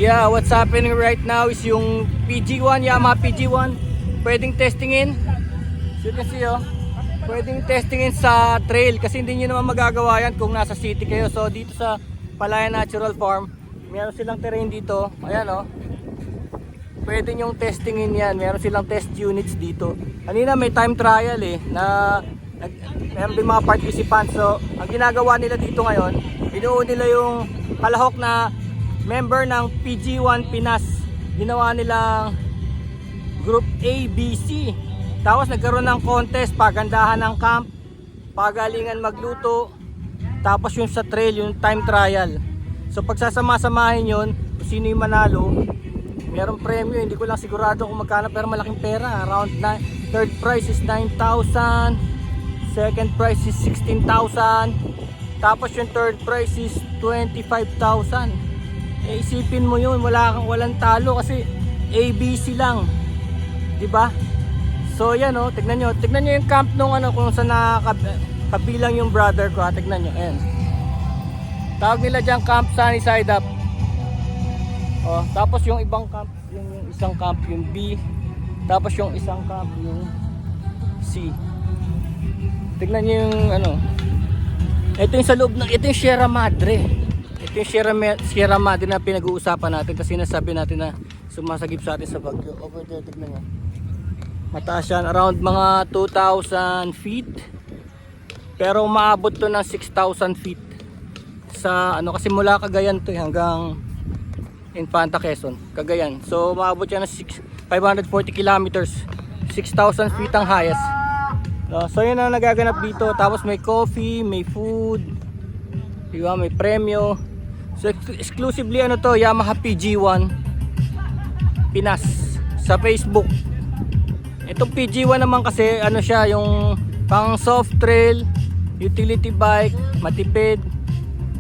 Yeah, what's happening right now is yung PG1, Yamaha PG1. Pwedeng testingin. So you can see, oh. Pwedeng testingin sa trail kasi hindi nyo naman magagawa yan kung nasa city kayo. So dito sa Palayan Natural Farm, meron silang terrain dito. Ayan, oh. Pwede nyong testingin yan. Meron silang test units dito. Kanina may time trial na meron din mga participants. So ang ginagawa nila dito ngayon, binuo nila yung kalahok na member ng PG1 Pinas. Ginawa nilang Group A, B, C. Tapos nagkaroon ng contest, pagandahan ng camp, pagalingan magluto, tapos yung sa trail, yung time trial. So pagsasama-samahin yun, kung sino yung manalo, merong premyo. Hindi ko lang sigurado kung magkano, pero malaking pera. Around third prize is 9,000, second prize is 16,000, tapos yung third prize is 25,000. Isipin mo yun, walang talo kasi ABC lang, di ba? So yan, oh, tignan nyo yung camp nung kung saan kabilang yung brother ko, tignan nyo, ayan. Tawag nila dyan Camp Sunny Side Up. Oh, tapos yung ibang camp, yung isang camp yung B, tapos yung isang camp yung C. Tignan nyo yung ito yung sa loob ng, ito yung Sierra Madre. Ito yung Sierra Madre na pinag-uusapan natin kasi nasabi natin na sumasagip sa atin sa bagyo. Over there, tignan nyo. Mataas yan, around mga 2,000 feet. Pero umaabot to ng 6,000 feet. Sa kasi mula Cagayan to hanggang Infanta Quezon, Cagayan. So umaabot yan ng 540 kilometers. 6,000 feet ang highest. So yun ang nagaganap dito. Tapos may coffee, may food, diba? May premyo. So exclusively to, Yamaha PG1 Pinas sa Facebook. Itong PG1 naman kasi siya yung pang soft trail, utility bike, matipid,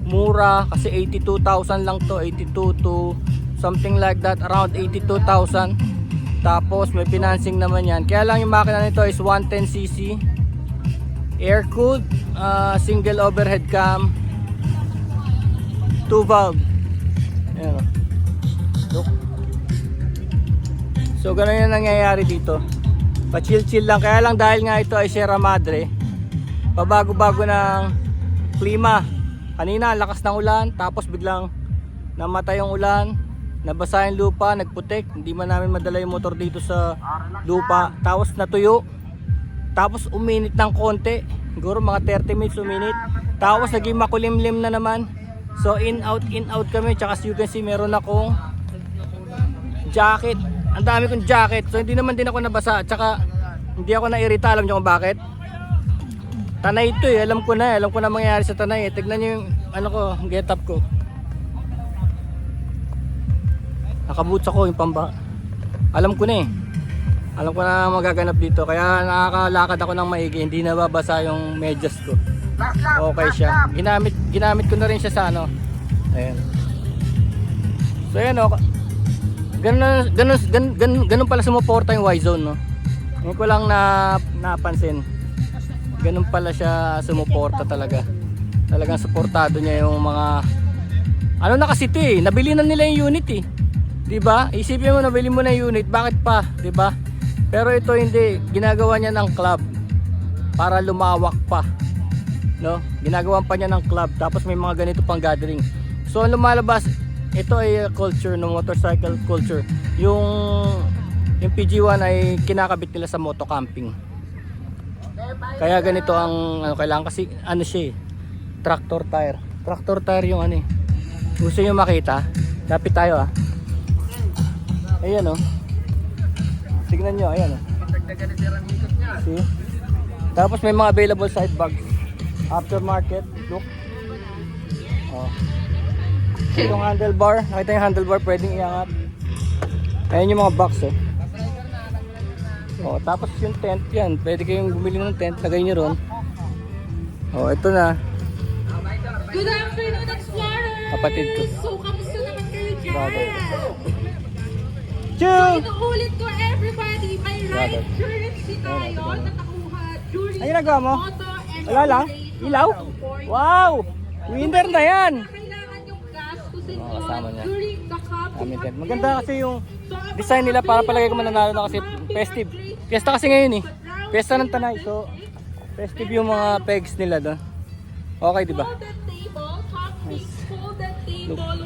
mura kasi 82,000 lang to, 82 to something like that, around 82,000. Tapos may financing naman yan. Kaya lang yung makina nito is 110cc, air cooled, single overhead cam, 2 valve. Ayan. Look. So ganun yung nangyayari dito. Pa-chill-chill lang. Kaya lang dahil nga ito ay Sierra Madre, pabago-bago ng klima. Kanina lakas ng ulan, tapos biglang namatay yung ulan, nabasa yung lupa, nagputik. Hindi man namin madala yung motor dito sa lupa. Tapos natuyo. Tapos uminit ng konti. Siguro mga 30 minutes uminit. Tapos naging makulimlim na naman. So in out kami. Tsaka as you can see, meron akong jacket. Ang dami kong jacket. So hindi naman din ako nabasa. Tsaka hindi ako nairita. Alam nyo kung bakit? Tanay ito Alam ko na mangyayari sa tanay Tignan nyo yung get up ko. Nakaboots ako yung pamba. Alam ko na Alam ko na magaganap dito. Kaya nakakalakad ako ng maigi. Hindi nababasa yung medyas ko. Okay siya. Ginamit ko na rin siya sa Ayan. So ayan ganun pala sumuporta yung Y-Zone, no? Ngayon ko lang napansin. Ganun pala siya sumuporta talaga. Talagang suportado niya yung mga na kasi ito nabili na nila yung unit 'di ba? Isipin mo, nabili mo na yung unit, bakit pa, 'di ba? Pero ito hindi, ginagawa niya ng club para lumawak pa, no? Ginagawan pa niya ng club, tapos may mga ganito pang gathering. So ang lumalabas, ito ay culture no, motorcycle culture. Yung PG1 ay kinakabit nila sa moto camping. Kaya ganito ang kailangan kasi siya tractor tire. Tractor tire yung Gusto niyo makita? Lapit tayo Ayan Tignan nyo, ayan See? Tapos may mga available side bags. Aftermarket, look. Yung handlebar, nakita yung handlebar, pwedeng iangat. Ayan yung mga box tapos yung tent yan, pwede kayong bumili ng tent, lagay nyo ron. Ito na. Good afternoon, Explorers! Kapatid ko. So, kamusta naman kayo dyan? So, inuulit ko everybody, may ride currency tayo na nakuha during ay, nagawa mo? Moto and Wala lang? Ilaw? Wow! Winner na yan! Kailangan yung gas to kasama niya. during the Amin tent. Maganda kasi yung design nila para palagay ko mananalo na kasi festive. Fiesta kasi ngayon eh. Fiesta ng Tanay. So, festive yung mga pegs nila doon. Okay, di ba? Folded table, top six, folded table